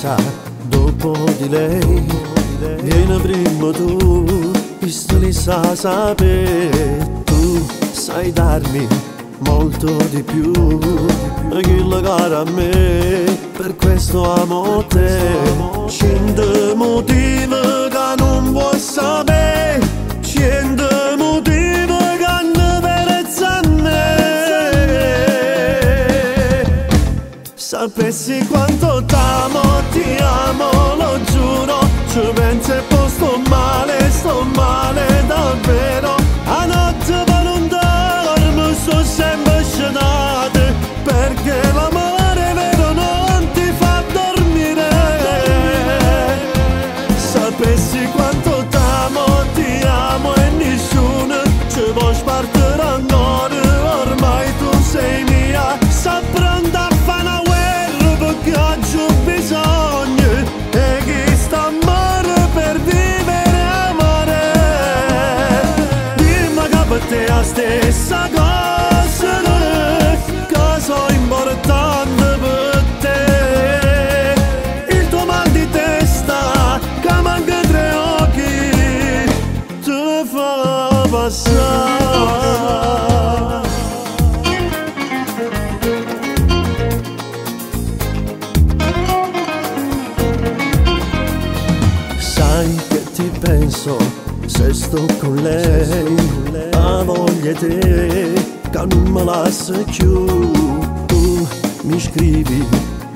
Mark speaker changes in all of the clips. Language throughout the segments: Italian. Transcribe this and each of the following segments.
Speaker 1: casa dopo di lei. Vieni prima tu, visto li sa sapere. Tu sai darmi molto di più che la cara a me, per questo amo te. Cento motivi che non vuoi sapere, cento motivi che hanno perezza a me. Sapessi quanto t'amo, ti amo, lo giuro, ci penso e poi sto male davvero. A notte per non dormo sto sempre scenato, perché l'amore vero non ti fa dormire. Sapessi quanto t'amo, ti amo e nessuno ci può spartire ancora. Ormai tu sei mia, sta pronta a fare una guerra perché oggi ho bisogno. E chi sta amore per vivere amore. Dimmi che per te è la stessa cosa, che sono importante per te. Il tuo mal di testa che manca tre occhi te fa passare. Sai che ti penso se sto con lei, a voglia te che non me lascia più. Tu mi scrivi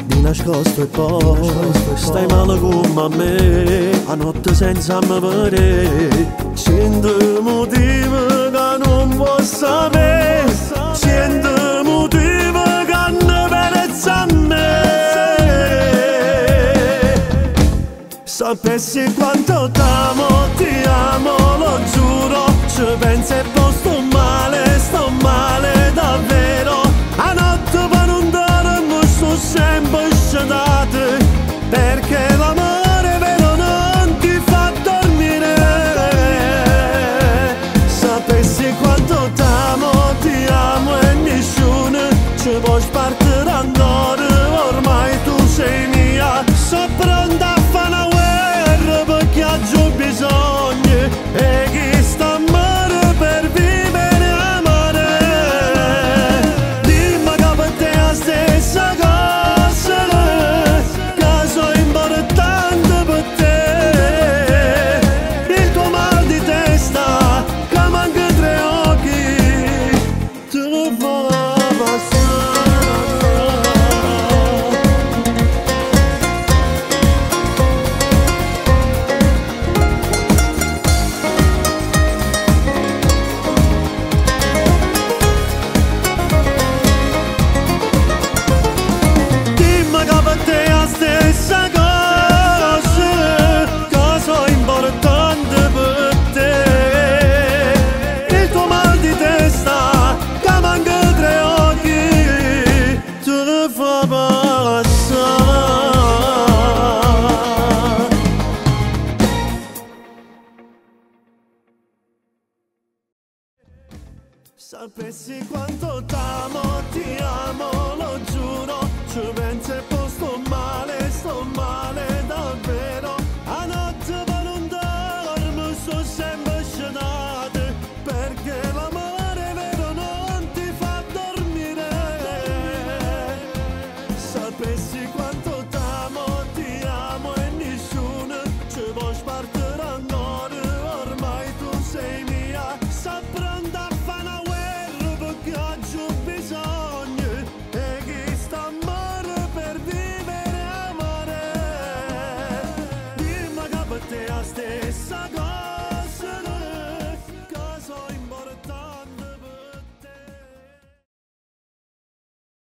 Speaker 1: di nascosto e poi stai male come a me, a notte senza me vedere. Cento motivi che non vuoi sapere, cento motivi che hanno perezza a me. Sapessi quanto t'amo, ti amo, lo giuro, ci penso e poi sto male davvero. A notte per non dormo sto sempre scenato, perché l'amore vero non ti fa dormire. Sapessi quanto t'amo, ti amo e nessuno ci può spartire ancora. Ormai tu sei mia, sono pronta a fare una guerra perché oggi ho bisogno. E chi sta amore per vivere amore. Dimmi che per te è la stessa cosa, che sono importante per te. Il tuo mal di testa che manca tre occhi te fa passare. Dimmi che per te è la stessa cosa, che sono importante per te. Il tuo mal di testa che manca tre occhi te fa passare. Sapessi quanto t'amo, ti amo, lo giuro, ci penso e poi sto male davvero.